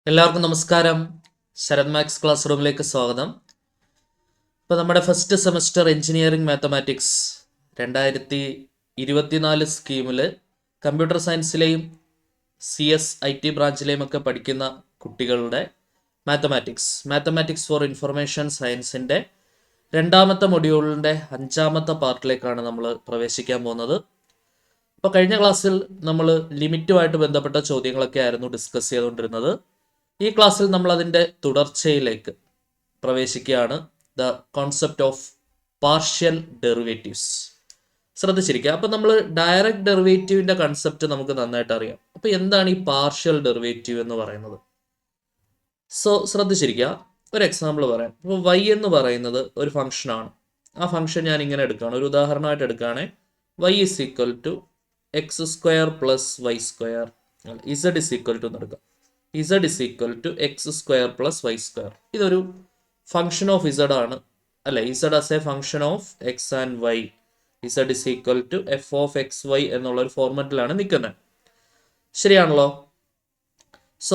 എല്ലാവർക്കും നമസ്കാരം. Sarath maths class റൂമിലേക്ക് സ്വാഗതം. ഇപ്പോൾ നമ്മുടെ ഫസ്റ്റ് സെമസ്റ്റർ എഞ്ചിനീയറിംഗ് മാത്തമാറ്റിക്സ് 2024 സ്കീമിൽ കമ്പ്യൂട്ടർ സയൻസിലെയും CS IT ബ്രാഞ്ചിലെയും ഒക്കെ പഠിക്കുന്ന കുട്ടികളുടെ മാത്തമാറ്റിക്സ് ഫോർ ഇൻഫർമേഷൻ സയൻസിൻ്റെ രണ്ടാമത്തെ മൊഡ്യൂളിൻ്റെ 5ാമത്തെ പാർട്ടിലേക്കാണ് നമ്മൾ പ്രവേശിക്കാൻ പോകുന്നത്. അപ്പോൾ കഴിഞ്ഞ ക്ലാസ്സിൽ നമ്മൾ ലിമിറ്റുമായിട്ട് ബന്ധപ്പെട്ട ചോദ്യങ്ങളൊക്കെ ആയിരുന്നു ഡിസ്കസ് ചെയ്തുകൊണ്ടിരുന്നത്. ഈ ക്ലാസ്സിൽ നമ്മൾ അതിൻ്റെ തുടർച്ചയിലേക്ക് പ്രവേശിക്കുകയാണ്. The concept of partial derivatives. ശ്രദ്ധിച്ചിരിക്കുക. അപ്പം നമ്മൾ ഡയറക്റ്റ് ഡെറിവേറ്റീവിൻ്റെ കൺസെപ്റ്റ് നമുക്ക് നന്നായിട്ട് അറിയാം. അപ്പോൾ എന്താണ് ഈ പാർഷ്യൽ ഡെറിവേറ്റീവ് എന്ന് പറയുന്നത്? ശ്രദ്ധിച്ചിരിക്കുക. ഒരു എക്സാമ്പിൾ പറയാം. ഇപ്പോൾ y എന്ന് പറയുന്നത് ഒരു ഫംഗ്ഷനാണ്. ആ ഫംഗ്ഷൻ ഞാൻ ഇങ്ങനെ എടുക്കുകയാണ്, ഒരു ഉദാഹരണമായിട്ട് എടുക്കുകയാണെങ്കിൽ y is equal to x² plus y², z is equal to എന്ന് എടുക്കാം. z is equal to x² plus y². ഇതൊരു ഫംഗ്ഷൻ ഓഫ് z ആണ്, അല്ലെ? z as a function of x and y. z is equal to f of xy എന്നുള്ളൊരു ഫോർമാറ്റിലാണ് നിൽക്കുന്നത്. ശരിയാണല്ലോ?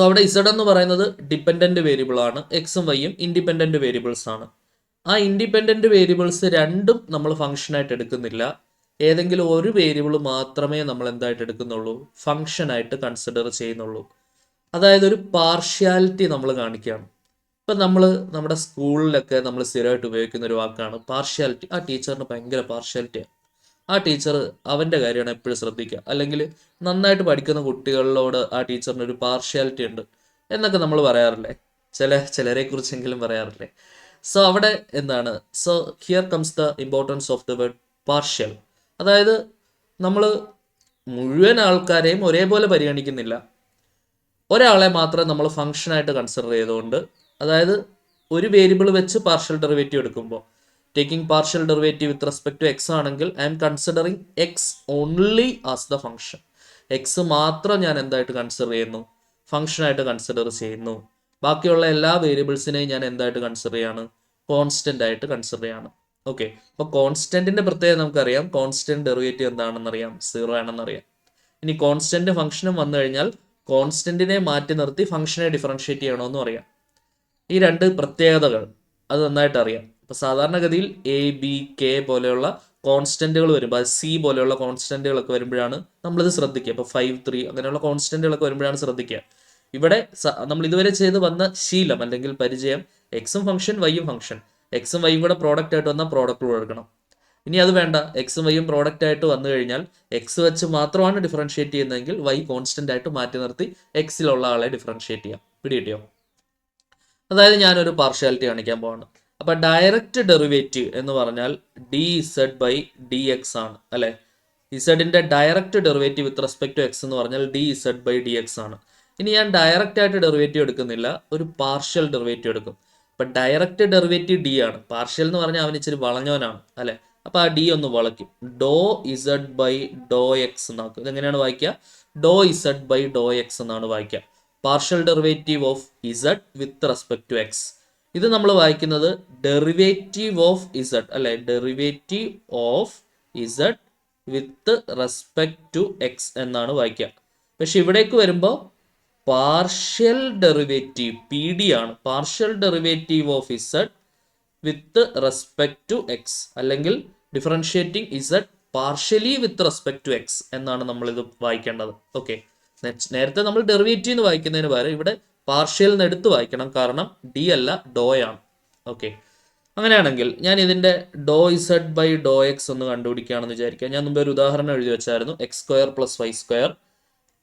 അവിടെ z എന്ന് പറയുന്നത് ഡിപ്പെൻഡന്റ് വേരിയബിൾ ആണ്, എക്സും വൈയും ഇൻഡിപെൻഡന്റ് വേരിയബിൾസ് ആണ്. ആ ഇൻഡിപെൻഡന്റ് വേരിയബിൾസ് രണ്ടും നമ്മൾ ഫംഗ്ഷനായിട്ട് എടുക്കുന്നില്ല. ഏതെങ്കിലും ഒരു വേരിയബിൾ മാത്രമേ നമ്മൾ എന്തായിട്ട് എടുക്കുന്നുള്ളൂ? ഫംഗ്ഷനായിട്ട് കൺസിഡർ ചെയ്യുന്നുള്ളൂ. അതായത് ഒരു പാർഷ്യാലിറ്റി നമ്മൾ കാണിക്കുകയാണ്. ഇപ്പം നമ്മുടെ സ്കൂളിലൊക്കെ നമ്മൾ സ്ഥിരമായിട്ട് ഉപയോഗിക്കുന്ന ഒരു വാക്കാണ് പാർഷ്യാലിറ്റി. ആ ടീച്ചറിന് ഭയങ്കര പാർഷ്യാലിറ്റിയാണ്, ആ ടീച്ചർ അവൻ്റെ കാര്യമാണ് എപ്പോഴും ശ്രദ്ധിക്കുക. അല്ലെങ്കിൽ നന്നായിട്ട് പഠിക്കുന്ന കുട്ടികളിലോട് ആ ടീച്ചറിന് ഒരു പാർഷ്യാലിറ്റി ഉണ്ട് എന്നൊക്കെ നമ്മൾ പറയാറില്ലേ? ചിലരെ കുറിച്ചെങ്കിലും പറയാറില്ലേ? അവിടെ എന്താണ്? Here comes the importance of the word partial. അതായത് നമ്മൾ മുഴുവൻ ആൾക്കാരെയും ഒരേപോലെ പരിഗണിക്കുന്നില്ല, ഒരാളെ മാത്രമേ നമ്മൾ ഫംഗ്ഷനായിട്ട് കൺസിഡർ ചെയ്തുകൊണ്ട്, അതായത് ഒരു വേരിയബിൾ വെച്ച് പാർഷ്യൽ ഡെറിവേറ്റീവ് എടുക്കുമ്പോൾ, taking partial derivative with respect to X ആണെങ്കിൽ I am considering X only as the function. X മാത്രം ഞാൻ എന്തായിട്ട് കൺസിഡർ ചെയ്യുന്നു? ഫംഗ്ഷനായിട്ട് കൺസിഡർ ചെയ്യുന്നു. ബാക്കിയുള്ള എല്ലാ വേരിയബിൾസിനെയും ഞാൻ എന്തായിട്ട് കൺസിഡർ ചെയ്യാണ്? കോൺസ്റ്റന്റ് ആയിട്ട് കൺസിഡർ ചെയ്യാണ്. ഓക്കെ, അപ്പോൾ കോൺസ്റ്റന്റിന്റെ പ്രത്യേകത നമുക്കറിയാം. കോൺസ്റ്റന്റ് ഡെറിവേറ്റീവ് എന്താണെന്നറിയാം, 0 ആണെന്നറിയാം. ഇനി കോൺസ്റ്റന്റ് ഫംഗ്ഷനും വന്നു കഴിഞ്ഞാൽ കോൺസ്റ്റന്റിനെ മാറ്റി നിർത്തി ഫംഗ്ഷനെ ഡിഫറൻഷിയേറ്റ് ചെയ്യണമെന്നും അറിയാം. ഈ രണ്ട് പ്രത്യേകതകൾ അത് നന്നായിട്ട് അറിയാം. ഇപ്പൊ സാധാരണഗതിയിൽ A, B, K പോലെയുള്ള കോൺസ്റ്റന്റുകൾ വരുമ്പോൾ, അത് C പോലെയുള്ള കോൺസ്റ്റന്റുകളൊക്കെ വരുമ്പോഴാണ് നമ്മളിത് ശ്രദ്ധിക്കുക. ഇപ്പൊ 5, 3 അങ്ങനെയുള്ള കോൺസ്റ്റന്റുകളൊക്കെ വരുമ്പോഴാണ് ശ്രദ്ധിക്കുക. ഇവിടെ നമ്മൾ ഇതുവരെ ചെയ്ത് വന്ന ശീലം അല്ലെങ്കിൽ പരിചയം, എക്സും ഫംഗ്ഷൻ വൈയും ഫംഗ്ഷൻ, എക്സും വൈയും കൂടെ പ്രോഡക്റ്റ് ആയിട്ട് വന്നാൽ പ്രോഡക്റ്റ് എടുക്കണം. ഇനി അത് വേണ്ട, എക്സും വൈയും പ്രോഡക്റ്റ് ആയിട്ട് വന്നു കഴിഞ്ഞാൽ എക്സ് വെച്ച് മാത്രമാണ് ഡിഫറൻഷിയേറ്റ് ചെയ്യുന്നതെങ്കിൽ വൈ കോൺസ്റ്റന്റ് ആയിട്ട് മാറ്റി നിർത്തി എക്സിലുള്ള ആളെ ഡിഫറൻഷിയേറ്റ് ചെയ്യാം. പിടികിട്ടിയോ? അതായത് ഞാനൊരു പാർഷ്യാലിറ്റി കാണിക്കാൻ പോവാണ്. അപ്പൊ ഡയറക്റ്റ് ഡെറിവേറ്റീവ് എന്ന് പറഞ്ഞാൽ dz/dx ആണ്, അല്ലെ? ഇസഡിന്റെ direct derivative with respect to X എന്ന് പറഞ്ഞാൽ dz/dx ആണ്. ഇനി ഞാൻ ഡയറക്റ്റ് ആയിട്ട് ഡെറിവേറ്റീവ് എടുക്കുന്നില്ല, ഒരു പാർഷ്യൽ ഡെറിവേറ്റീവ് എടുക്കും. അപ്പൊ ഡയറക്റ്റ് ഡെറിവേറ്റീവ് ഡി ആണ്. പാർഷ്യൽ എന്ന് പറഞ്ഞാൽ അവൻ ഇച്ചിരി വളഞ്ഞവനാണ്, അല്ലെ? അപ്പൊ ആ ഡി ഒന്ന് വളയ്ക്കും. ഡോ z/dx എന്നാക്കും. ഇതെങ്ങനെയാണ് വായിക്കുക? ഡോ z/dx എന്നാണ് വായിക്കുക. Partial derivative of z with respect to X. ഇത് നമ്മൾ വായിക്കുന്നത് ഡെറിവേറ്റീവ് ഓഫ് z, അല്ലെ? Derivative of z with respect to X എന്നാണ് വായിക്കുക. പക്ഷെ ഇവിടേക്ക് വരുമ്പോൾ പാർഷ്യൽ ഡെറിവേറ്റീവ് PD ആണ്. Partial derivative of z with respect to X, അല്ലെങ്കിൽ differentiating z partially with respect to X എന്നാണ് നമ്മൾ ഇത് വായിക്കേണ്ടത്. ഓക്കെ, നേരത്തെ നമ്മൾ ഡെറിവേറ്റീവ് എന്ന് വായിക്കുന്നതിന് പകരം ഇവിടെ പാർഷ്യൽ എന്ന് എടുത്ത് വായിക്കണം, കാരണം ഡി അല്ല ഡോ ആണ്. ഓക്കെ, അങ്ങനെയാണെങ്കിൽ ഞാൻ ഇതിന്റെ dz/dx ഒന്ന് കണ്ടുപിടിക്കുകയാണെന്ന് വിചാരിക്കുക. ഞാൻ മുമ്പ് ഒരു ഉദാഹരണം എഴുതി വെച്ചായിരുന്നു, x² പ്ലസ് y².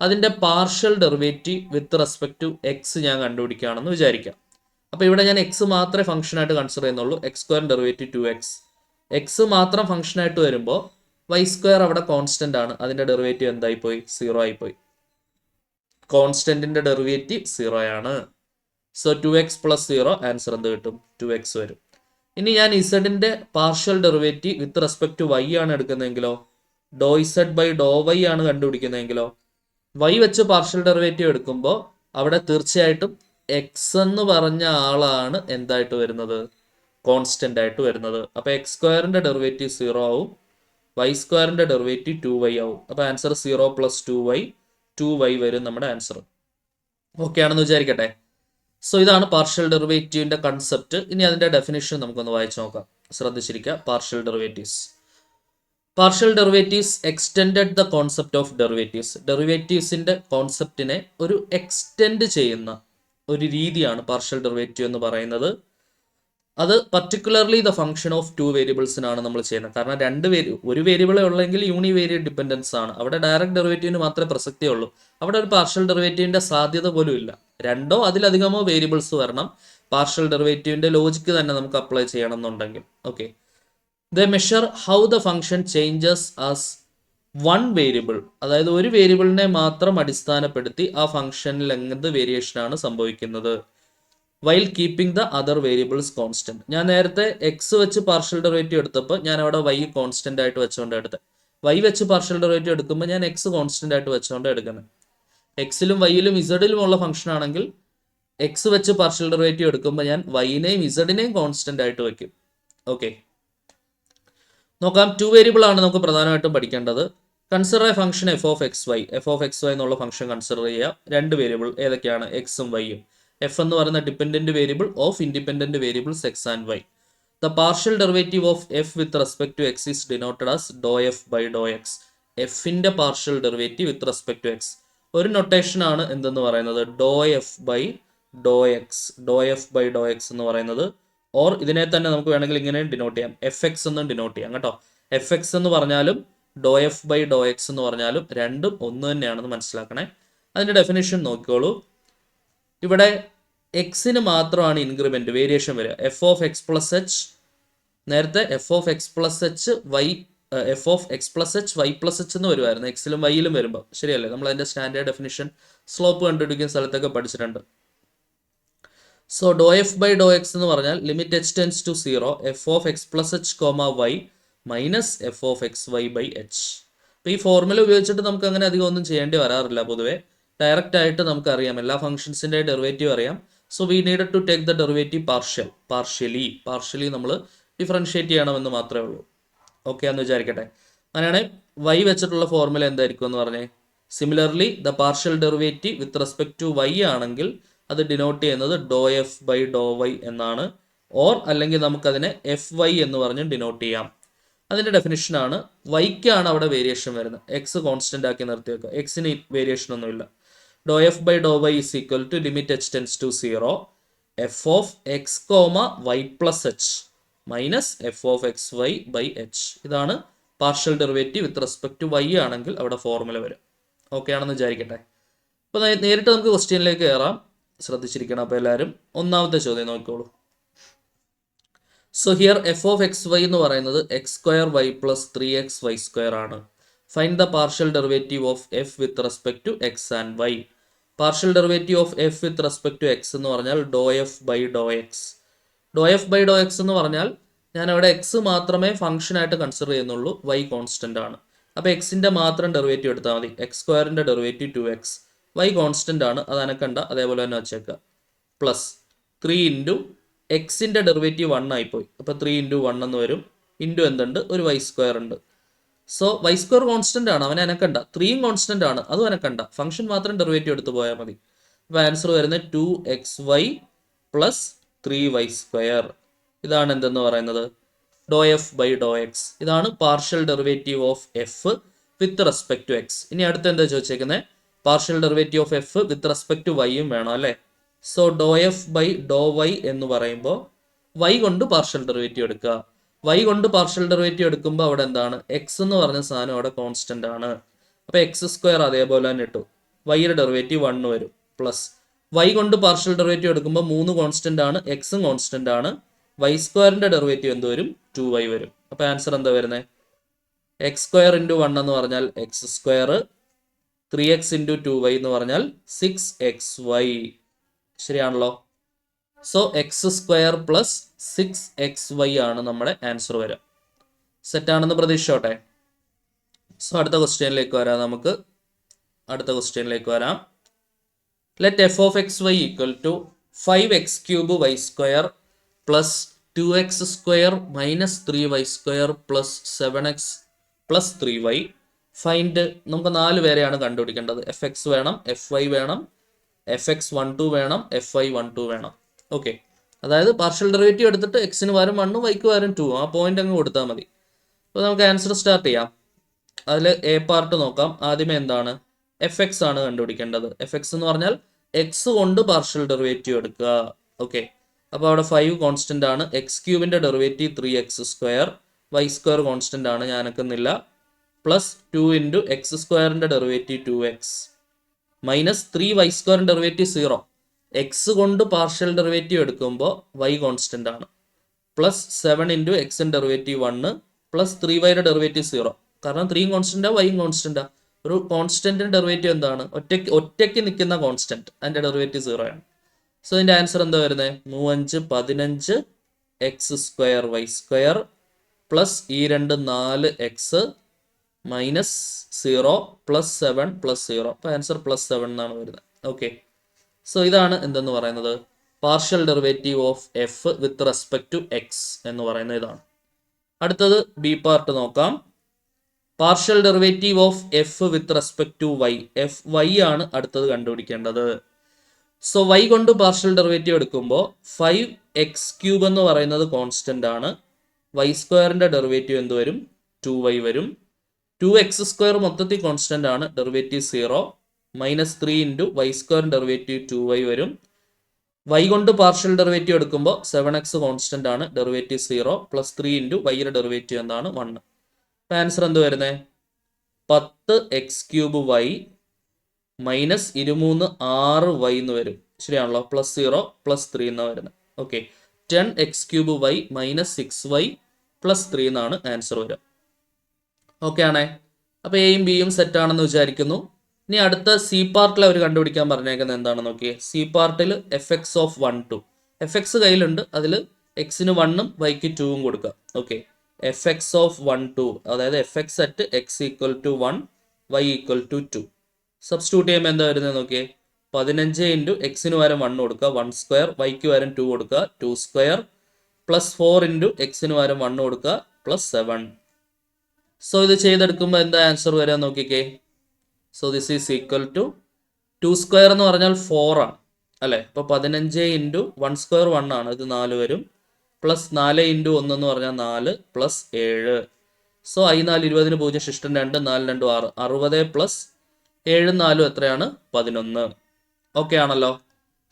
അതിന്റെ partial derivative with respect to x ഞാൻ കണ്ടുപിടിക്കുകയാണെന്ന് വിചാരിക്കാം. അപ്പൊ ഇവിടെ ഞാൻ എക്സ് മാത്രമേ ഫംഗ്ഷനായിട്ട് കൺസിഡർ ചെയ്യുന്നുള്ളൂ. x² derivative 2x. എക്സ് മാത്രം ഫംഗ്ഷനായിട്ട് വരുമ്പോൾ y² അവിടെ കോൺസ്റ്റന്റ് ആണ്, അതിന്റെ ഡെറിവേറ്റീവ് എന്തായിപ്പോയി? 0 ആയിപ്പോയി. കോൺസ്റ്റന്റിന്റെ ഡെറിവേറ്റീവ് 0 ആണ്. 2x പ്ലസ് 0, ആൻസർ എന്ത് കിട്ടും? 2x വരും. ഇനി ഞാൻ ഇസഡിന്റെ partial derivative with respect to y ആണ് എടുക്കുന്നതെങ്കിലോ, dz/y ആണ് കണ്ടുപിടിക്കുന്നതെങ്കിലോ, y വെച്ച് പാർഷ്യൽ ഡെറിവേറ്റീവ് എടുക്കുമ്പോൾ അവിടെ തീർച്ചയായിട്ടും എക്സ് എന്ന് പറഞ്ഞ ആളാണ് എന്തായിട്ട് വരുന്നത്? കോൺസ്റ്റന്റ് ആയിട്ട് വരുന്നത്. അപ്പൊ x² ഡെറിവേറ്റീവ് 0 ആവും, y² ഡെറിവേറ്റീവ് 2y ആവും. അപ്പൊ ആൻസർ 0 പ്ലസ് 2y വരും നമ്മുടെ ആൻസർ. ഓക്കെ ആണെന്ന് വിചാരിക്കട്ടെ. സോ ഇതാണ് പാർഷ്യൽ ഡെറിവേറ്റീവിന്റെ കൺസെപ്റ്റ്. ഇനി അതിന്റെ ഡെഫിനിഷൻ നമുക്കൊന്ന് വായിച്ചു നോക്കാം. ശ്രദ്ധിച്ചിരിക്കുക. Partial derivatives. Partial derivatives extended the concept of derivatives. ഡെറിവേറ്റീവ്സിന്റെ കോൺസെപ്റ്റിനെ ഒരു എക്സ്റ്റെൻഡ് ചെയ്യുന്ന ഒരു രീതിയാണ് പാർഷ്യൽ ഡെറിവേറ്റീവ് എന്ന് പറയുന്നത്. അത് particularly the function of two വേരിയബിൾസിനാണ് നമ്മൾ ചെയ്യുന്നത്. കാരണം ഒരു വേരിയബിളേ ഉള്ളെങ്കിൽ യൂണിവേരിയറ്റ് ഡിപ്പെൻഡൻസ് ആണ്. അവിടെ ഡയറക്റ്റ് ഡെറിവേറ്റീവിന് മാത്രമേ പ്രസക്തിയുള്ളൂ. അവിടെ ഒരു പാർഷ്യൽ ഡെറിവേറ്റീവിന്റെ സാധ്യത പോലും ഇല്ല. രണ്ടോ അതിലധികമോ വേരിയബിൾസ് വരണം പാർഷ്യൽ ഡെറിവേറ്റീവിന്റെ ലോജിക്ക് തന്നെ നമുക്ക് അപ്ലൈ ചെയ്യണം എന്നുണ്ടെങ്കിൽ. Okay, the measure how the function changes as one variable. അതായത് ഒരു വേരിയബിളിനെ മാത്രം അടിസ്ഥാനപ്പെടുത്തി ആ ഫംഗ്ഷനിൽ എന്ത് വേരിയേഷനാണ് സംഭവിക്കുന്നത്. While keeping the other variables constant. ഞാൻ നേരത്തെ എക്സ് വെച്ച് പാർഷ്യൽ ഡെറിവേറ്റീവ് എടുത്തപ്പോൾ ഞാൻ അവിടെ വൈ കോൺസ്റ്റന്റ് ആയിട്ട് വെച്ചുകൊണ്ട് എടുത്തത്. വൈ വെച്ച് പാർഷ്യൽ ഡെറിവേറ്റീവ് എടുക്കുമ്പോൾ ഞാൻ എക്സ് കോൺസ്റ്റന്റ് ആയിട്ട് വെച്ചുകൊണ്ട് എടുക്കുന്നത്. എക്സിലും വൈയിലും ഇസഡിലും ഉള്ള ഫംഗ്ഷൻ ആണെങ്കിൽ എക്സ് വെച്ച് പാർഷ്യൽ ഡെറിവേറ്റീവ് എടുക്കുമ്പോൾ ഞാൻ വൈനെയും ഇസഡിനെയും കോൺസ്റ്റന്റ് ആയിട്ട് വെക്കും. ഓക്കെ, നോക്കാം. ടു വേരിയബിൾ ആണ് നമുക്ക് പ്രധാനമായിട്ടും പഠിക്കേണ്ടത്. Consider a function F of X Y. F of X Y എന്നുള്ള ഫംഗ്ഷൻ കൺസിഡർ ചെയ്യുക. രണ്ട് വേരിയബിൾ ഏതൊക്കെയാണ്? എക്സും വൈയും. എഫ് എന്ന് പറയുന്ന dependent variable of independent variables X and Y. The partial derivative of F with respect to X is denoted as ഡോ F by Dr X. എഫിന്റെ partial derivative with respect to X. ഒരു notation ആണ് എന്തെന്ന് പറയുന്നത്? ഡോ F by Dr X. ഡോ F by Dr X എന്ന് പറയുന്നത്, ഓർ ഇതിനെ തന്നെ നമുക്ക് വേണമെങ്കിൽ ഇങ്ങനെ ഡിനോട്ട് ചെയ്യാം, എഫ് എക്സ് എന്നും ഡിനോട്ട് ചെയ്യാം കേട്ടോ. എഫ് എക്സ് എന്ന് പറഞ്ഞാലും doh f by Dr X എന്ന് പറഞ്ഞാലും രണ്ടും ഒന്ന് തന്നെയാണെന്ന് മനസ്സിലാക്കണേ. അതിന്റെ ഡെഫിനിഷൻ നോക്കിക്കോളൂ. ഇവിടെ എക്സിന് മാത്രമാണ് ഇൻക്രിമെന്റ് വേരിയേഷൻ വരിക. F of X plus H, നേരത്തെ F of X plus H Y, F of X plus H Y plus H എന്ന് വരുമായിരുന്നു എക്സിലും വൈയിലും വരുമ്പോൾ. ശരിയല്ലേ? നമ്മൾ അതിന്റെ സ്റ്റാൻഡേർഡ് ഡെഫിനിഷൻ സ്ലോപ്പ് കണ്ടുപിടിക്കുന്ന സ്ഥലത്തൊക്കെ പഠിച്ചിട്ടുണ്ട്. So doh f by Dr X എന്ന് പറഞ്ഞാൽ limit H tends to 0 F of X plus h comma y minus F of X Y by h. അപ്പോൾ ഈ ഫോർമുല ഉപയോഗിച്ചിട്ട് നമുക്ക് അങ്ങനെ അധികം ഒന്നും ചെയ്യേണ്ടി വരാറില്ല. പൊതുവെ ഡയറക്റ്റ് ആയിട്ട് നമുക്കറിയാം, എല്ലാ ഫംഗ്ഷൻസിന്റെ ഡെറിവേറ്റീവ് അറിയാം. So we needed to take the derivative partially നമ്മൾ ഡിഫറൻഷിയേറ്റ് ചെയ്യണമെന്ന് മാത്രമേ ഉള്ളൂ. ഓക്കെ എന്ന് വിചാരിക്കട്ടെ. അങ്ങനെയാണെങ്കിൽ വൈ വെച്ചിട്ടുള്ള ഫോർമുല എന്തായിരിക്കും എന്ന് പറഞ്ഞേ? Similarly the partial derivative with respect to Y ആണെങ്കിൽ അത് ഡിനോട്ട് ചെയ്യുന്നത് doh F by Dr y എന്നാണ്. ഓർ അല്ലെങ്കിൽ നമുക്കതിനെ എഫ് വൈ എന്ന് പറഞ്ഞ് ഡിനോട്ട് ചെയ്യാം. അതിന്റെ ഡെഫിനിഷനാണ്, വൈക്കാണ് അവിടെ വേരിയേഷൻ വരുന്നത്. എക്സ് കോൺസ്റ്റന്റ് ആക്കി നിർത്തി വെക്കുക, എക്സിന് വേരിയേഷൻ ഒന്നുമില്ല. ഡോ F by Dr Y is equal to limit H tends to 0 F of X comma Y plus H minus F of X Y by H. ഇതാണ് partial derivative with respect to Y ആണെങ്കിൽ അവിടെ formula വരും. Okay ആണെന്ന് വിചാരിക്കട്ടെ. അപ്പോൾ നേരിട്ട് നമുക്ക് ക്വസ്റ്റ്യനിലേക്ക് കയറാം. ശ്രദ്ധിച്ചിരിക്കണം അപ്പോൾ എല്ലാവരും. ഒന്നാമത്തെ ചോദ്യം നോക്കിക്കോളൂ. So here F of X Y എന്ന് പറയുന്നത് X square Y plus 3x Y square ആണ്. Find the partial derivative of F with respect to X and Y. Partial derivative of F with respect to X എന്ന് പറഞ്ഞാൽ ഡോ F by Dr X. ഡോ F by Dr X എന്ന് പറഞ്ഞാൽ ഞാൻ അവിടെ X മാത്രമേ ഫംഗ്ഷൻ ആയിട്ട് കൺസിഡർ ചെയ്യുന്നുള്ളൂ, വൈ കോൺസ്റ്റന്റ് ആണ്. അപ്പോൾ എക്സിന്റെ മാത്രം ഡെറിവേറ്റീവ് എടുത്താൽ മതി. എക്സ് സ്ക്വയറിന്റെ ഡെറിവേറ്റീവ് 2x, വൈ കോൺസ്റ്റന്റ് ആണ്, അത് അനക്കണ്ട, അതേപോലെ തന്നെ വെച്ചേക്കുക. പ്ലസ് 3 ഇൻറ്റു എക്സിന്റെ ഡെറിവേറ്റീവ് 1 ആയിപ്പോയി. അപ്പോൾ 3 ഇൻറ്റു 1 എന്ന് വരും. ഇൻറ്റു എന്തുണ്ട്? ഒരു വൈ സ്ക്വയർ ഉണ്ട്. സോ വൈ സ്ക്വയർ കോൺസ്റ്റന്റ് ആണ്, അവനെ അനക്കണ്ട. 3 കോൺസ്റ്റന്റ് ആണ്, അതും അനക്കണ്ട. ഫംഗ്ഷൻ മാത്രം ഡെറിവേറ്റീവ് എടുത്ത് പോയാൽ മതി. അപ്പോൾ ആൻസർ വരുന്നത് 2xy പ്ലസ് 3y സ്ക്വയർ. ഇതാണ് എന്തെന്ന് പറയുന്നത്? ഡോ എഫ് ബൈ ഡോ എക്സ്. ഇതാണ് partial derivative of F with respect to X. ഇനി അടുത്ത് എന്താ ചോദിച്ചേക്കുന്നത്? Partial derivative of F with respect to വൈയും വേണം അല്ലേ? So doh f by Dr Y എന്ന് പറയുമ്പോൾ വൈ കൊണ്ട് പാർഷ്യൽ ഡെറിവേറ്റീവ് എടുക്കുക. വൈ കൊണ്ട് പാർഷ്യൽ ഡെറിവേറ്റീവ് എടുക്കുമ്പോൾ അവിടെ എന്താണ്? എക്സ് എന്ന് പറഞ്ഞ സാധനം അവിടെ കോൺസ്റ്റന്റ് ആണ്. അപ്പോൾ എക്സ് സ്ക്വയർ അതേപോലെ തന്നെ ഇട്ടു. വൈയുടെ ഡെറിവേറ്റീവ് 1 വരും. പ്ലസ് വൈ കൊണ്ട് പാർഷ്യൽ ഡെറിവേറ്റീവ് എടുക്കുമ്പോൾ 3 കോൺസ്റ്റന്റ് ആണ്, എക്സും കോൺസ്റ്റന്റ് ആണ്. വൈ സ്ക്വയറിന്റെ ഡെറിവേറ്റീവ് എന്ത് വരും? 2y വരും. അപ്പോൾ ആൻസർ എന്താ വരുന്നത്? എക്സ് സ്ക്വയർ ഇൻറ്റു 1 എന്ന് പറഞ്ഞാൽ X square, 3x into 2y എന്ന് പറഞ്ഞാൽ 6xy. ശരിയാണല്ലോ? So X square plus 6xy ആണ് നമ്മുടെ ആൻസർ വരിക. സെറ്റാണെന്ന് പ്രതീക്ഷിച്ചോട്ടെ. സോ അടുത്ത ക്വസ്റ്റ്യനിലേക്ക് വരാം. നമുക്ക് അടുത്ത ക്വസ്റ്റ്യനിലേക്ക് വരാം. Let F of X y equal to 5x cube y square plus 2x square minus 3y square plus 7x plus 3y. Find, നമുക്ക് 4 പേരെയാണ് കണ്ടുപിടിക്കേണ്ടത്. എഫ് എക്സ് വേണം, എഫ് വൈ വേണം, fx12 വേണം, fy12 വേണം. ഓക്കെ, അതായത് പാർഷ്യൽ ഡെറിവേറ്റീവ് എടുത്തിട്ട് എക്സിന് പകരം 1 വൈക്ക് പകരം 2 ആ പോയിന്റ് അങ്ങ് കൊടുത്താൽ മതി. അപ്പോൾ നമുക്ക് ആൻസർ സ്റ്റാർട്ട് ചെയ്യാം. അതിൽ എ പാർട്ട് നോക്കാം. ആദ്യമേ എന്താണ്, എഫ് എക്സ് ആണ് കണ്ടുപിടിക്കേണ്ടത്. എഫ് എക്സ് എന്ന് പറഞ്ഞാൽ എക്സ് കൊണ്ട് പാർഷ്യൽ ഡെറിവേറ്റീവ് എടുക്കുക. ഓക്കെ, അപ്പോൾ അവിടെ 5 കോൺസ്റ്റന്റ് ആണ്. എക്സ് ക്യൂബിന്റെ derivative 3x², Y square constant ആണ്, ഞാൻ വെക്കുന്നില്ല. പ്ലസ് 2 ഇൻറ്റു എക്സ് സ്ക്വയറിന്റെ derivative 2x minus 3y² derivative 0. X കൊണ്ട് പാർഷ്യൽ ഡെറിവേറ്റീവ് എടുക്കുമ്പോൾ y കോൺസ്റ്റന്റ് ആണ്. പ്ലസ് 7 ഇൻറ്റു എക്സിന്റെ ഡെറിവേറ്റീവ് 1 പ്ലസ് 3y ഡെറിവേറ്റീവ് 0. കാരണം 3 കോൺസ്റ്റന്റാ, വൈ കോൺസ്റ്റന്റാ. ഒരു കോൺസ്റ്റന്റിന്റെ ഡെറിവേറ്റീവ് എന്താണ്, ഒറ്റയ്ക്ക് നിൽക്കുന്ന കോൺസ്റ്റന്റ്, അതിന്റെ ഡെറിവേറ്റീവ് 0 ആണ്. സോ ഇതിന്റെ ആൻസർ എന്താ വരുന്നത്, 3 5 15 x² y² പ്ലസ് ഈ 2 4x മൈനസ് 0 പ്ലസ് 7 പ്ലസ് 0. അപ്പോൾ ആൻസർ പ്ലസ് 7 എന്നാണ് വരുന്നത്. ഓക്കെ, സോ ഇതാണ് എന്തെന്ന് പറയുന്നത്, partial derivative of F with respect to X എന്ന് പറയുന്നത് ഇതാണ്. അടുത്തത് ബി പാർട്ട് നോക്കാം. Partial derivative of F with respect to Y. F y ആണ് അടുത്തത് കണ്ടുപിടിക്കേണ്ടത്. സോ വൈ കൊണ്ട് പാർഷ്യൽ ഡെറിവേറ്റീവ് എടുക്കുമ്പോൾ 5x³ എന്ന് പറയുന്നത് കോൺസ്റ്റന്റ് ആണ്. y² ഡെറിവേറ്റീവ് എന്ത് വരും, 2y വരും. 2x² മൊത്തത്തിൽ കോൺസ്റ്റന്റ് ആണ്, derivative 0 minus 3 into y² derivative 2y വരും. y കൊണ്ട് പാർഷ്യൽ ഡെറിവേറ്റീവ് എടുക്കുമ്പോൾ 7x കോൺസ്റ്റന്റ് ആണ്, ഡെറിവേറ്റീവ് 0 പ്ലസ് 3 ഇൻറ്റു വൈയുടെ ഡെറിവേറ്റീവ് എന്താണ് 1. അപ്പം ആൻസർ എന്ത് വരുന്നത്, 10x³ y മൈനസ് 23 6y എന്ന് വരും. ശരിയാണല്ലോ, പ്ലസ് 0 പ്ലസ് 3 എന്നാണ് വരുന്നത്. Okay, 10x³ y minus 6y plus 3 എന്നാണ് ആൻസർ വരിക. ഓക്കെ ആണേ. അപ്പോൾ എയും ബിയും സെറ്റ് ആണെന്ന് വിചാരിക്കുന്നു. ഇനി അടുത്ത സി പാർട്ടിൽ അവർ കണ്ടുപിടിക്കാൻ പറഞ്ഞേക്കുന്നത് എന്താണെന്ന് നോക്കിയേ. സി പാർട്ടിൽ F X of 1 2 F X കയ്യിലുണ്ട്, അതിൽ എക്സിന് 1ഉം വൈക്ക് 2ഉം കൊടുക്കാം. ഓക്കെ, എഫ് എക്സ് ഓഫ് 1 2 അതായത് f x at x equal to 1 y equal to 2. Substitute ചെയ്യുമ്പോൾ എന്താ വരുന്നത് നോക്കിയേ. 15 ഇൻറ്റു എക്സിന് പകരം 1 കൊടുക്കുക, 1² വൈക്ക് പകരം 2 കൊടുക്കുക, 2² പ്ലസ് 4 ഇൻറ്റു എക്സിന് പകരം 1 കൊടുക്കുക, പ്ലസ് 7. സോ ഇത് ചെയ്തെടുക്കുമ്പോൾ എന്താ ആൻസർ വരാൻ നോക്കിക്കേ. So this is equal to 2² എന്ന് പറഞ്ഞാൽ 4 ആണ് അല്ലേ. അപ്പോൾ 15 ഇൻറ്റു 1² 1 ആണ്, ഇത് 4 വരും. പ്ലസ് 4 ഇൻറ്റു 1 എന്ന് പറഞ്ഞാൽ 4 പ്ലസ് 7. സോ i 4 20 0 ശിഷ്ടം 2 4 2 6 60 പ്ലസ് 7 4 എത്രയാണ്, 11. ഓക്കെ ആണല്ലോ.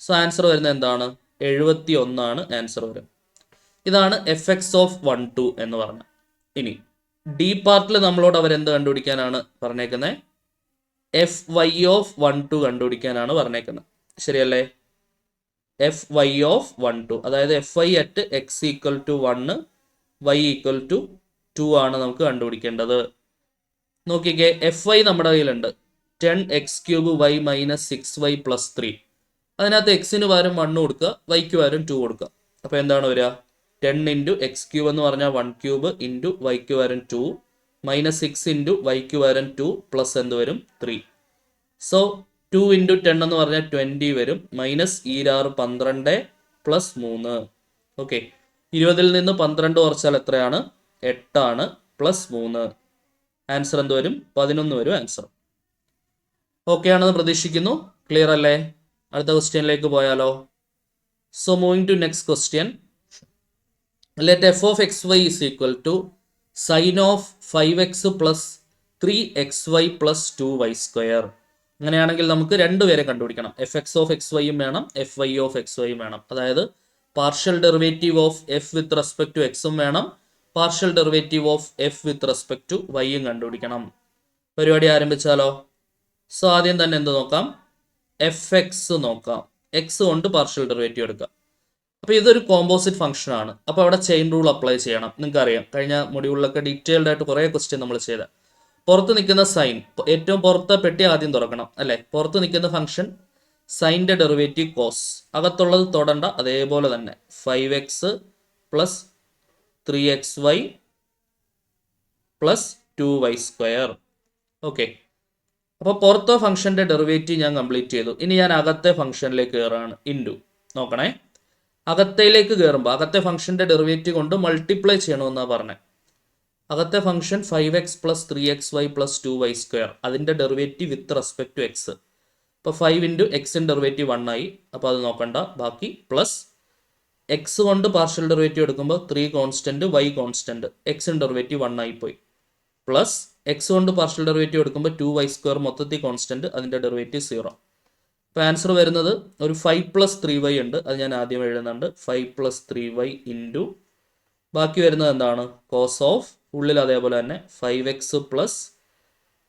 സോ ആൻസർ വരുന്നത് എന്താണ്, 71 ആണ് ആൻസർ വരും. ഇതാണ് എഫ് എക്സ് ഓഫ് 1 2 എന്ന് പറഞ്ഞത്. ഇനി ഡി പാർട്ടിൽ നമ്മളോട് അവരെന്ത് കണ്ടുപിടിക്കാനാണ് പറഞ്ഞേക്കുന്നത്, എഫ് വൈ ഓഫ് 1 2 കണ്ടുപിടിക്കാനാണ് പറഞ്ഞേക്കുന്നത്. ശരിയല്ലേ, എഫ് വൈ ഓഫ് 1 2 അതായത് f y at x equal to 1 y equal to 2 ആണ് നമുക്ക് കണ്ടുപിടിക്കേണ്ടത്. നോക്കിക്കേ, എഫ് വൈ നമ്മുടെ കയ്യിലുണ്ട്, 10x³ y minus 6y plus 3. അതിനകത്ത് എക്സിന് പകരം 1 കൊടുക്കുക, വൈക്ക് പകരം 2 കൊടുക്കുക. അപ്പോൾ എന്താണ് വരിക, 10 ഇൻറ്റു x³ എന്ന് പറഞ്ഞാൽ 1³ ഇൻറ്റു വൈക്ക് പകരം 2 മൈനസ് 6 ഇൻറ്റു വൈക്ക് പകരം 2 പ്ലസ് എന്ത് വരും, 3. സോ 2 ഇൻറ്റു 10 എന്ന് പറഞ്ഞാൽ 20 വരും, മൈനസ് 6 12 പ്ലസ് 3. ഓക്കെ, 20-ൽ നിന്ന് 12 കുറച്ചാൽ എത്രയാണ്, 8 ആണ്, പ്ലസ് 3. ആൻസർ എന്ത് വരും, 11 വരും ആൻസർ. ഓക്കെ ആണെന്ന് പ്രതീക്ഷിക്കുന്നു. ക്ലിയർ അല്ലേ? അടുത്ത ക്വസ്റ്റ്യനിലേക്ക് പോയാലോ. So moving to next question. Let F of X Y is equal to sine of 5x plus 3xy plus 2y². അങ്ങനെയാണെങ്കിൽ നമുക്ക് രണ്ടുപേരെ കണ്ടുപിടിക്കണം. എഫ് എക്സ് ഓഫ് എക്സ് വൈയും വേണം, എഫ് വൈ ഓഫ് എക്സ് വൈയും വേണം. അതായത് partial derivative of F with respect to എക്സും വേണം, partial derivative of F with respect to വൈയും കണ്ടുപിടിക്കണം. പരിപാടി ആരംഭിച്ചാലോ. സോ ആദ്യം തന്നെ എന്ത് നോക്കാം, എഫ് എക്സ് നോക്കാം. എക്സ് കൊണ്ട് പാർഷ്യൽ ഡെറിവേറ്റീവ് എടുക്കാം. അപ്പോൾ ഇതൊരു കോമ്പോസിറ്റ് ഫംഗ്ഷൻ ആണ്. അപ്പോൾ അവിടെ ചെയിൻ റൂൾ അപ്ലൈ ചെയ്യണം. നിങ്ങൾക്ക് അറിയാം, കഴിഞ്ഞ മൊഡ്യൂളിലൊക്കെ ഡീറ്റെയിൽഡ് ആയിട്ട് കുറേ ക്വസ്റ്റ്യൻ നമ്മൾ ചെയ്ത. പുറത്ത് നിൽക്കുന്ന സൈൻ, ഏറ്റവും പുറത്തെ പെട്ടി ആദ്യം തുറക്കണം അല്ലേ. പുറത്ത് നിൽക്കുന്ന ഫംഗ്ഷൻ സൈൻ്റെ ഡെറിവേറ്റീവ് കോസ്, അകത്തുള്ളത് തൊടണ്ട, അതേപോലെ തന്നെ 5x plus 3xy plus 2y². Okay, അപ്പോൾ പുറത്തെ ഫംഗ്ഷൻ്റെ ഡെറിവേറ്റീവ് ഞാൻ കംപ്ലീറ്റ് ചെയ്തു. ഇനി ഞാൻ അകത്തെ ഫംഗ്ഷനിലേക്ക് കയറുകയാണ്. ഇൻറ്റു നോക്കണേ, അകത്തേലേക്ക് കയറുമ്പോൾ അകത്തെ ഫംഗ്ഷൻ്റെ ഡെറിവേറ്റീവ് കൊണ്ട് മൾട്ടിപ്ലൈ ചെയ്യണമെന്നാണ് പറഞ്ഞത്. അകത്തെ function 5x plus 3xy plus 2y², അതിൻ്റെ derivative with respect to x. അപ്പോൾ 5 ഇൻറ്റു എക്സിൻ്റെ ഡെറിവേറ്റീവ് 1 ആയി. അപ്പോൾ അത് നോക്കണ്ട, ബാക്കി പ്ലസ് എക്സ് കൊണ്ട് പാർഷ്യൽ ഡെറിവേറ്റീവ് എടുക്കുമ്പോൾ 3 കോൺസ്റ്റൻറ്റ് വൈ കോൺസ്റ്റൻറ്റ്, എക്സിൻ്റെ ഡെറിവേറ്റീവ് 1 ആയിപ്പോയി. പ്ലസ് എക്സ് കൊണ്ട് പാർഷ്യൽ ഡെറിവേറ്റീവ് എടുക്കുമ്പോൾ 2y² മൊത്തത്തിൽ കോൺസ്റ്റൻറ്റ്, അതിൻ്റെ ഡെറിവേറ്റീവ് 0. ഇപ്പോൾ ആൻസർ വരുന്നത് ഒരു 5 + 3y ഉണ്ട്, അത് ഞാൻ ആദ്യം എഴുതുന്നുണ്ട്. 5 + 3y ഇൻറ്റു ബാക്കി വരുന്നത് എന്താണ്, കോസ് ഓഫ് ഉള്ളിൽ അതേപോലെ തന്നെ 5x +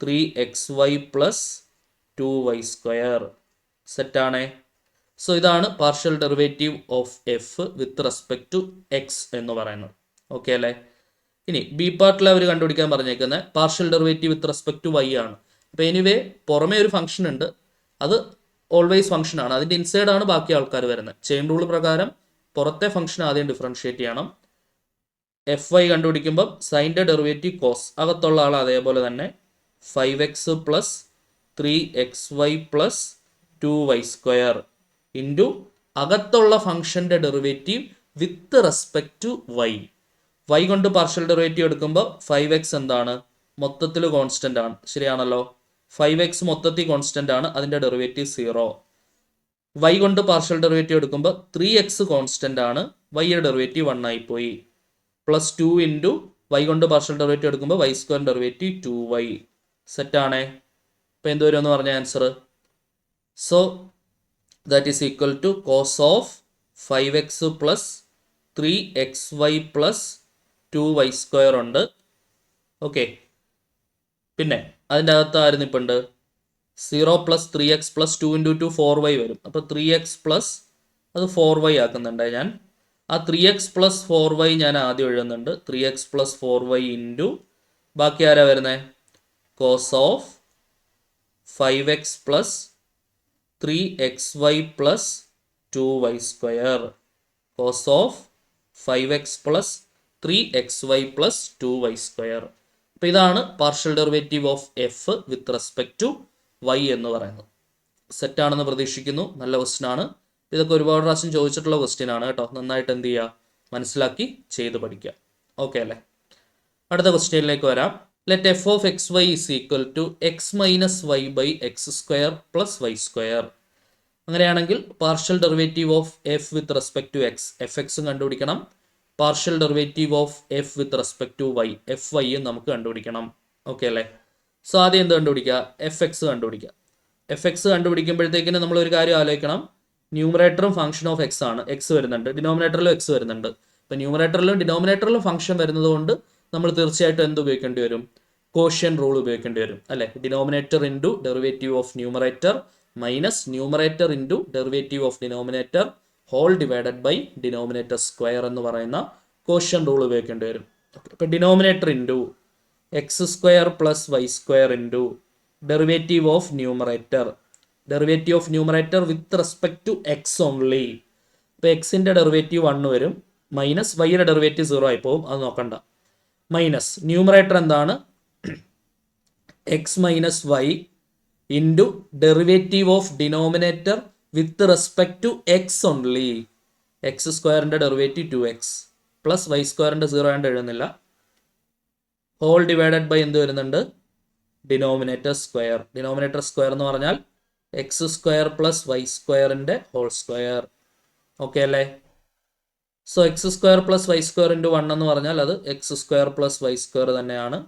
3xy + 2y². സെറ്റാണേ. സോ ഇതാണ് partial derivative of F with respect to X എന്ന് പറയുന്നത്. ഓക്കെ അല്ലേ? ഇനി ബി പാർട്ടിൽ അവർ കണ്ടുപിടിക്കാൻ പറഞ്ഞേക്കുന്നത് partial derivative with respect to y ആണ്. അപ്പോൾ എനിവേ പുറമേ ഒരു ഫംഗ്ഷൻ ഉണ്ട്, അത് ഓൾവേസ് ഫംഗ്ഷൻ ആണ്, അതിൻ്റെ ഇൻസൈഡ് ആണ് ബാക്കി ആൾക്കാർ വരുന്നത്. ചെയിൻ റൂൾ പ്രകാരം പുറത്തെ ഫംഗ്ഷൻ ആദ്യം ഡിഫറൻഷിയേറ്റ് ചെയ്യണം. എഫ് വൈ കണ്ടുപിടിക്കുമ്പോൾ സൈൻ്റെ ഡെറിവേറ്റീവ് കോസ്, അകത്തുള്ള ആൾ അതേപോലെ തന്നെ 5x + 3xy + 2y² ഇൻറ്റു അകത്തുള്ള ഫംഗ്ഷൻ്റെ derivative with respect to Y. Y കൊണ്ട് പാർഷ്യൽ ഡെറിവേറ്റീവ് എടുക്കുമ്പോൾ 5x എന്താണ്, മൊത്തത്തിൽ കോൺസ്റ്റൻ്റ് ആണ്, ശരിയാണല്ലോ. 5x മൊത്തത്തിൽ കോൺസ്റ്റൻ്റ് ആണ്, അതിൻ്റെ ഡെറിവേറ്റീവ് 0. വൈ കൊണ്ട് പാർഷ്യൽ ഡെറിവേറ്റീവ് എടുക്കുമ്പോൾ 3x കോൺസ്റ്റൻ്റ് ആണ്, വൈയുടെ ഡെറിവേറ്റീവ് 1 ആയിപ്പോയി. പ്ലസ് 2 ഇൻറ്റു വൈ കൊണ്ട് പാർഷ്യൽ ഡെറിവേറ്റീവ് എടുക്കുമ്പോൾ y² ഡെറിവേറ്റീവ് 2y. സെറ്റാണേ. ഇപ്പോൾ എന്ത് വരും എന്ന് പറഞ്ഞ answer. So that is equal to cos of 5x + 3xy + 2y² ഉണ്ട്. ഓക്കെ, പിന്നെ അതിൻ്റെ അകത്ത് ആയിരുന്നു ഇപ്പം ഉണ്ട് 0 + 3x + 2 × 2 4y വരും. അപ്പോൾ 3x + അത് 4y ആക്കുന്നുണ്ട് ഞാൻ. ആ 3x + 4y ഞാൻ ആദ്യം എഴുതുന്നുണ്ട്. 3x + 4y ഇൻറ്റു ബാക്കി ആരാ വരുന്നത്, cos of 5x + 3xy + 2y². Cos of 5x + 3xy + 2y². അപ്പോൾ ഇതാണ് partial derivative of F with respect to Y എന്ന് പറയുന്നത്. സെറ്റാണെന്ന് പ്രതീക്ഷിക്കുന്നു. നല്ല ക്വസ്റ്റ്യൻ ആണ്. ഇതൊക്കെ ഒരുപാട് പ്രാവശ്യം ചോദിച്ചിട്ടുള്ള ക്വസ്റ്റ്യൻ ആണ് കേട്ടോ. നന്നായിട്ട് എന്ത് ചെയ്യുക, മനസ്സിലാക്കി ചെയ്ത് പഠിക്കുക. ഓക്കെ അല്ലേ? അടുത്ത ക്വസ്റ്റ്യനിലേക്ക് വരാം. Let F of X Y is equal to x - y/x² + y². അങ്ങനെയാണെങ്കിൽ partial derivative of F with respect to X, F എക്സും കണ്ടുപിടിക്കണം. Partial derivative of F with respect to Y, F വൈയും നമുക്ക് കണ്ടുപിടിക്കണം. ഓക്കെ അല്ലേ? സോ ആദ്യം എന്ത് കണ്ടുപിടിക്കുക, എഫ് എക്സ് കണ്ടുപിടിക്കുക. എഫ് എക്സ് കണ്ടുപിടിക്കുമ്പോഴത്തേക്കിന് നമ്മൾ ഒരു കാര്യം ആലോചിക്കണം. ന്യൂമറേറ്ററും ഫംഗ്ഷൻ ഓഫ് എക്സ് ആണ്, എക്സ് വരുന്നുണ്ട്, ഡിനോമിനേറ്ററിലും എക്സ് വരുന്നുണ്ട്. ഇപ്പോൾ ന്യൂമറേറ്ററിലും ഡിനോമിനേറ്ററിലും ഫംഗ്ഷൻ വരുന്നത് കൊണ്ട് നമ്മൾ തീർച്ചയായിട്ടും എന്ത് ഉപയോഗിക്കേണ്ടി വരും, കോഷ്യൻ റൂൾ ഉപയോഗിക്കേണ്ടി വരും അല്ലേ. Denominator into derivative of numerator minus numerator into derivative of denominator whole divided by denominator square എന്ന് പറയുന്ന കോഷ്യൻ റൂൾ ഉപയോഗിക്കേണ്ടി വരും. ഇപ്പോൾ denominator into x² + y² into derivative of numerator, derivative of numerator with respect to x only. ഇപ്പോൾ എക്സിൻ്റെ derivative 1 വരും, minus വൈയുടെ derivative 0 ആയി പോകും, അത് നോക്കണ്ട. മൈനസ് ന്യൂമറേറ്റർ എന്താണ്, x - y into derivative of denominator with respect to x only. x² derivative 2x plus y² 0 ആയിട്ട് എഴുതുന്നില്ല, ഹോൾ ഡിവൈഡഡ് ബൈ എന്ത് വരുന്നുണ്ട്, ഡിനോമിനേറ്റർ സ്ക്വയർ. ഡിനോമിനേറ്റർ സ്ക്വയർ എന്ന് പറഞ്ഞാൽ x² + y² whole square. Okay അല്ലേ? സോ x² + y² ഇൻറ്റു 1 എന്ന് പറഞ്ഞാൽ അത് x² + y² തന്നെയാണ്.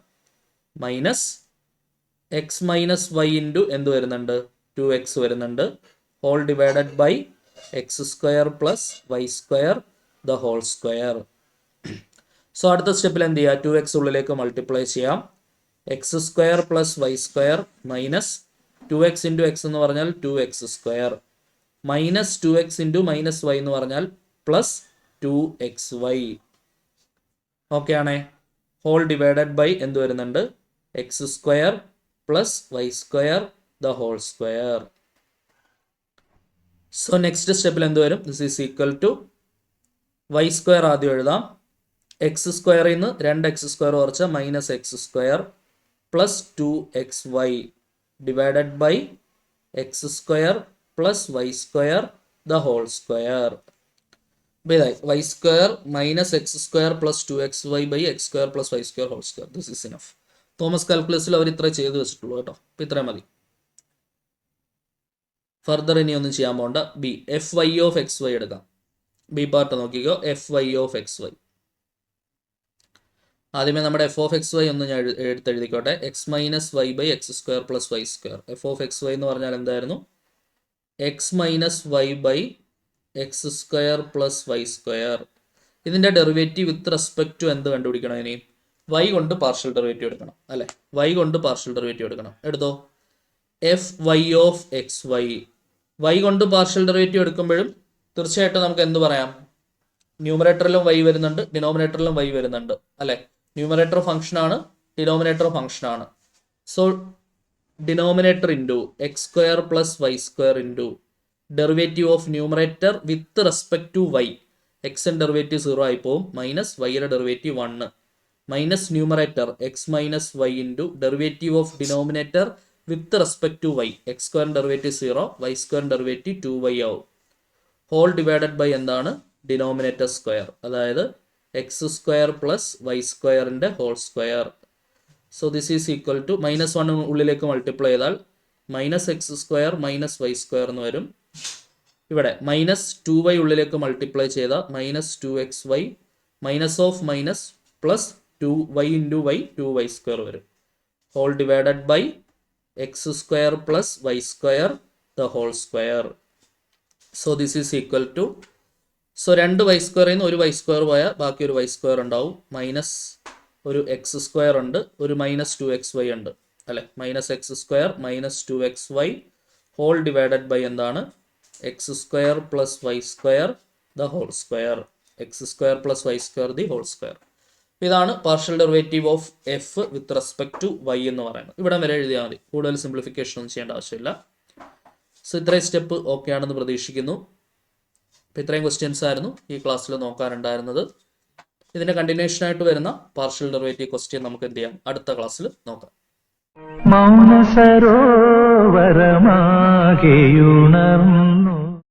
മൈനസ് x - y ഇൻറ്റു എന്ത് വരുന്നുണ്ട്, 2x വരുന്നുണ്ട്, whole divided by x² + y² the whole square. So അടുത്ത സ്റ്റെപ്പിൽ എന്ത് ചെയ്യുക, 2x ഉള്ളിലേക്ക് മൾട്ടിപ്ലൈ ചെയ്യാം. x² + y² minus 2x into x എന്ന് പറഞ്ഞാൽ 2x² minus 2x into -y എന്ന് പറഞ്ഞാൽ പ്ലസ് 2xy. ഓക്കെ ആണേ? ഹോൾ ഡിവൈഡഡ് ബൈ എന്ത് വരുന്നുണ്ട്, x² + y² the whole square. So next സ്റ്റെപ്പിൽ എന്ത് വരും, this is equal to y² ആദ്യം എഴുതാം. x² നിന്ന് 2x² കുറച്ച് -x² plus 2xy divided by x² + y² the whole square. ഇതായി y² - x² + 2xy by x² + y² whole square. This is enough. Thomas കാൽക്കുലസിൽ അവർ ഇത്ര ചെയ്ത് വെച്ചിട്ടുള്ളൂ കേട്ടോ. അപ്പോൾ ഇത്രയും മതി. ഫർദർ ഇനി ഒന്നും ചെയ്യാൻ പോകണ്ട. B F Y of X Y എടുക്കാം. ബി പാർട്ട് നോക്കിക്കോ. F Y of X Y. ആദ്യമേ നമ്മുടെ എഫ് ഓഫ് എക്സ് വൈ ഒന്ന് ഞാൻ എടുത്തെഴുതിക്കോട്ടെ. X minus Y by X square plus Y square. F of X Y എന്ന് പറഞ്ഞാൽ എന്തായിരുന്നു? X minus Y by X square plus Y square. ഇതിൻ്റെ derivative with respect to എന്ത് കണ്ടുപിടിക്കണം? ഇനി വൈ കൊണ്ട് പാർഷ്യൽ ഡെറിവേറ്റീവ് എടുക്കണം അല്ലേ? വൈ കൊണ്ട് പാർഷ്യൽ ഡെറിവേറ്റീവ് എടുക്കണം. എടുത്തോ. F Y of X y. Y കൊണ്ട് പാർഷ്യൽ ഡെറിവേറ്റീവ് എടുക്കുമ്പോഴും തീർച്ചയായിട്ടും നമുക്ക് എന്ത് പറയാം? ന്യൂമറേറ്ററിലും വൈ വരുന്നുണ്ട്, ഡിനോമിനേറ്ററിലും വൈ വരുന്നുണ്ട് അല്ലേ? ന്യൂമറേറ്റർ ഫംഗ്ഷനാണ്, ഡിനോമിനേറ്റർ ഫംഗ്ഷനാണ്. So denominator into X square plus Y square into derivative of numerator with respect to Y. എക്സിൻ്റെ ഡെറിവേറ്റീവ് 0 ആയി പോവും, മൈനസ് വൈയുടെ derivative 1 minus numerator X minus Y into derivative of denominator with respect to Y. X സ്ക്വയറിൻ്റെ derivative 0, Y സ്ക്വയറിൻ്റെ derivative 2y ആവും. Whole divided by എന്താണ്? Denominator square, അതായത് X square plus Y സ്ക്വയറിൻ്റെ whole square. So this is equal to -1 ഉള്ളിലേക്ക് multiply ചെയ്താൽ minus X square minus Y square എന്ന് വരും. ഇവിടെ -2y ഉള്ളിലേക്ക് മൾട്ടിപ്ലൈ ചെയ്താൽ -2xy minus of minus plus 2y into Y 2y square വരും. Whole divided by X square plus Y square the whole square. So this is equal to, so 2 Y സ്ക്വയറിൽ നിന്ന് ഒരു Y square പോയാൽ ബാക്കി ഒരു Y square ഉണ്ടാവും, minus ഒരു X square ഉണ്ട്, ഒരു -2xy ഉണ്ട് അല്ലെ? -x square -2xy whole divided by എന്താണ്? X square plus Y square the whole square. X square plus Y square the whole square. ഇതാണ് partial derivative of F with respect to Y എന്ന് പറയുന്നത്. ഇവിടെ വരെ എഴുതിയാൽ മതി, കൂടുതൽ സിംപ്ലിഫിക്കേഷൻ ഒന്നും ചെയ്യേണ്ട ആവശ്യമില്ല. സോ ഇത്രയും സ്റ്റെപ്പ് ഓക്കെ ആണെന്ന് പ്രതീക്ഷിക്കുന്നു. അപ്പോൾ ഇത്രയും ക്വസ്റ്റ്യൻസ് ആയിരുന്നു ഈ ക്ലാസ്സിൽ നോക്കാനുണ്ടായിരുന്നത്. ഇതിൻ്റെ കണ്ടിന്യൂഷൻ ആയിട്ട് വരുന്ന പാർഷ്യൽ ഡെറിവേറ്റീവ് ക്വസ്റ്റ്യൻ നമുക്ക് എന്ത് ചെയ്യാം? അടുത്ത ക്ലാസ്സിൽ നോക്കാം. മൗന സരോവരമാകെയുണർന്നു